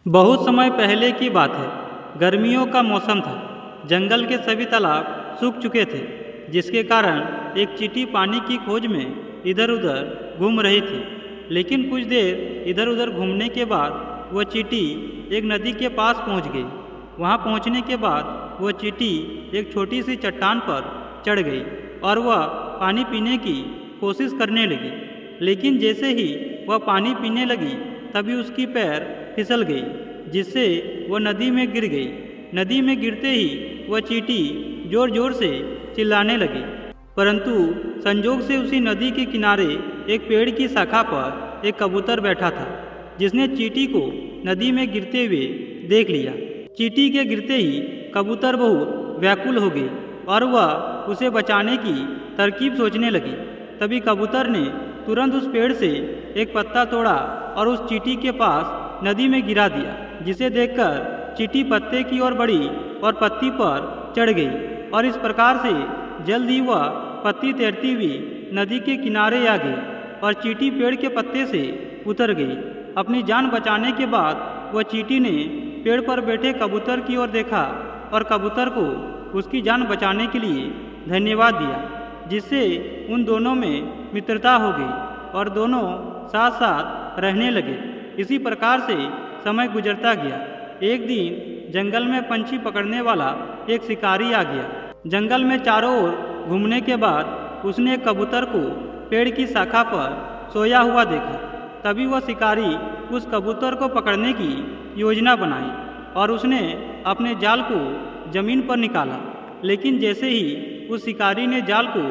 बहुत समय पहले की बात है। गर्मियों का मौसम था। जंगल के सभी तालाब सूख चुके थे, जिसके कारण एक चींटी पानी की खोज में इधर उधर घूम रही थी। लेकिन कुछ देर इधर उधर घूमने के बाद वह चींटी एक नदी के पास पहुंच गई। वहां पहुंचने के बाद वह चींटी एक छोटी सी चट्टान पर चढ़ गई और वह पानी पीने की कोशिश करने लगी। लेकिन जैसे ही वह पानी पीने लगी, तभी उसकी पैर फिसल गई, जिससे वह नदी में गिर गई। नदी में गिरते ही वह चींटी जोर जोर से चिल्लाने लगी। परंतु संजोग से उसी नदी के किनारे एक पेड़ की शाखा पर एक कबूतर बैठा था, जिसने चींटी को नदी में गिरते हुए देख लिया। चींटी के गिरते ही कबूतर बहुत व्याकुल हो गई और वह उसे बचाने की तरकीब सोचने लगी। तभी कबूतर ने तुरंत उस पेड़ से एक पत्ता तोड़ा और उस चींटी के पास नदी में गिरा दिया, जिसे देखकर चींटी पत्ते की ओर बढ़ी और पत्ती पर चढ़ गई। और इस प्रकार से जल्द ही वह पत्ती तैरती हुई नदी के किनारे आ गई और चींटी पेड़ के पत्ते से उतर गई। अपनी जान बचाने के बाद वह चींटी ने पेड़ पर बैठे कबूतर की ओर देखा और कबूतर को उसकी जान बचाने के लिए धन्यवाद दिया, जिससे उन दोनों में मित्रता हो गई और दोनों साथ साथ रहने लगे। इसी प्रकार से समय गुजरता गया। एक दिन जंगल में पंछी पकड़ने वाला एक शिकारी आ गया। जंगल में चारों ओर घूमने के बाद उसने एक कबूतर को पेड़ की शाखा पर सोया हुआ देखा। तभी वह शिकारी उस कबूतर को पकड़ने की योजना बनाई और उसने अपने जाल को जमीन पर निकाला। लेकिन जैसे ही उस शिकारी ने जाल को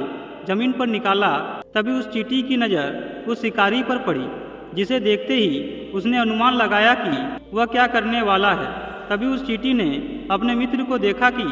जमीन पर निकाला, तभी उस चींटी की नज़र उस शिकारी पर पड़ी, जिसे देखते ही उसने अनुमान लगाया कि वह क्या करने वाला है। तभी उस चींटी ने अपने मित्र को देखा कि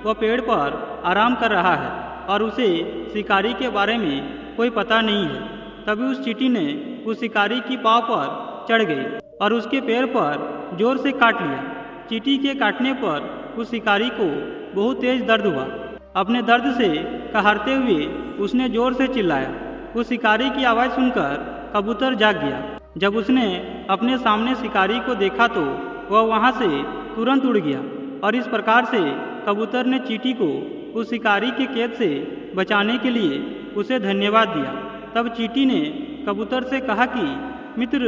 वह पेड़ पर आराम कर रहा है और उसे शिकारी के बारे में कोई पता नहीं है। तभी उस चींटी ने उस शिकारी की पाँव पर चढ़ गई और उसके पैर पर जोर से काट लिया। चींटी के काटने पर उस शिकारी को बहुत तेज दर्द हुआ। अपने दर्द से कहरते हुए उसने जोर से चिल्लाया। उस शिकारी की आवाज़ सुनकर कबूतर जाग गया। जब उसने अपने सामने शिकारी को देखा तो वह वहां से तुरंत उड़ गया और इस प्रकार से कबूतर ने चींटी को उस शिकारी के कैद से बचाने के लिए उसे धन्यवाद दिया। तब चींटी ने कबूतर से कहा कि मित्र,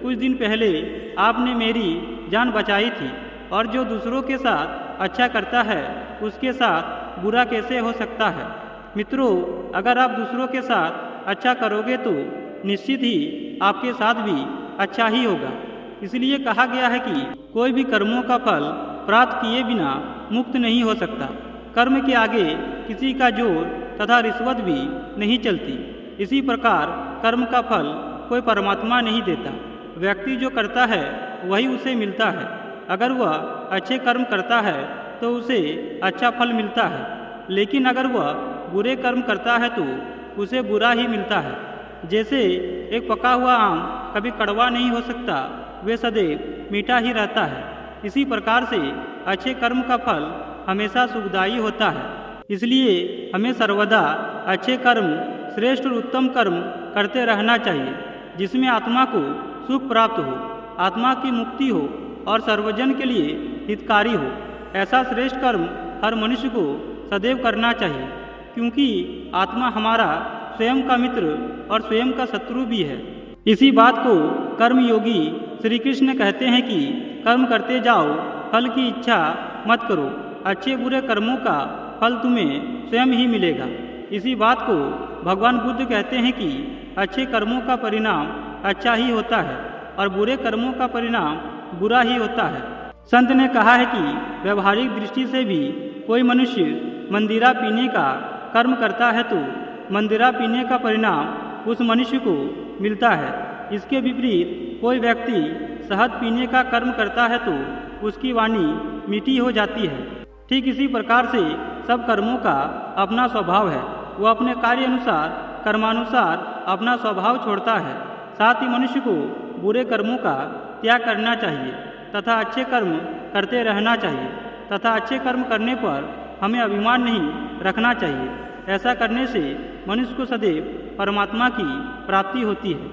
कुछ दिन पहले आपने मेरी जान बचाई थी और जो दूसरों के साथ अच्छा करता है उसके साथ बुरा कैसे हो सकता है। मित्रों, अगर आप दूसरों के साथ अच्छा करोगे तो निश्चित ही आपके साथ भी अच्छा ही होगा। इसलिए कहा गया है कि कोई भी कर्मों का फल प्राप्त किए बिना मुक्त नहीं हो सकता। कर्म के आगे किसी का जोर तथा रिश्वत भी नहीं चलती। इसी प्रकार कर्म का फल कोई परमात्मा नहीं देता। व्यक्ति जो करता है वही उसे मिलता है। अगर वह अच्छे कर्म करता है तो उसे अच्छा फल मिलता है, लेकिन अगर वह बुरे कर्म करता है तो उसे बुरा ही मिलता है। जैसे एक पका हुआ आम कभी कड़वा नहीं हो सकता, वे सदैव मीठा ही रहता है। इसी प्रकार से अच्छे कर्म का फल हमेशा सुखदायी होता है। इसलिए हमें सर्वदा अच्छे कर्म, श्रेष्ठ और उत्तम कर्म करते रहना चाहिए, जिसमें आत्मा को सुख प्राप्त हो, आत्मा की मुक्ति हो और सर्वजन के लिए हितकारी हो। ऐसा श्रेष्ठ कर्म हर मनुष्य को सदैव करना चाहिए, क्योंकि आत्मा हमारा स्वयं का मित्र और स्वयं का शत्रु भी है। इसी बात को कर्मयोगी श्री कृष्ण कहते हैं कि कर्म करते जाओ, फल की इच्छा मत करो। अच्छे बुरे कर्मों का फल तुम्हें स्वयं ही मिलेगा। इसी बात को भगवान बुद्ध कहते हैं कि अच्छे कर्मों का परिणाम अच्छा ही होता है और बुरे कर्मों का परिणाम बुरा ही होता है। संत ने कहा है कि व्यवहारिक दृष्टि से भी कोई मनुष्य मंदिरा पीने का कर्म करता है तो मंदिरा पीने का परिणाम उस मनुष्य को मिलता है। इसके विपरीत कोई व्यक्ति शहद पीने का कर्म करता है तो उसकी वाणी मीठी हो जाती है। ठीक इसी प्रकार से सब कर्मों का अपना स्वभाव है। वह अपने कार्य अनुसार, कर्मानुसार अपना स्वभाव छोड़ता है। साथ ही मनुष्य को बुरे कर्मों का त्याग करना चाहिए तथा अच्छे कर्म करते रहना चाहिए तथा अच्छे कर्म करने पर हमें अभिमान नहीं रखना चाहिए। ऐसा करने से मनुष्य को सदैव परमात्मा की प्राप्ति होती है।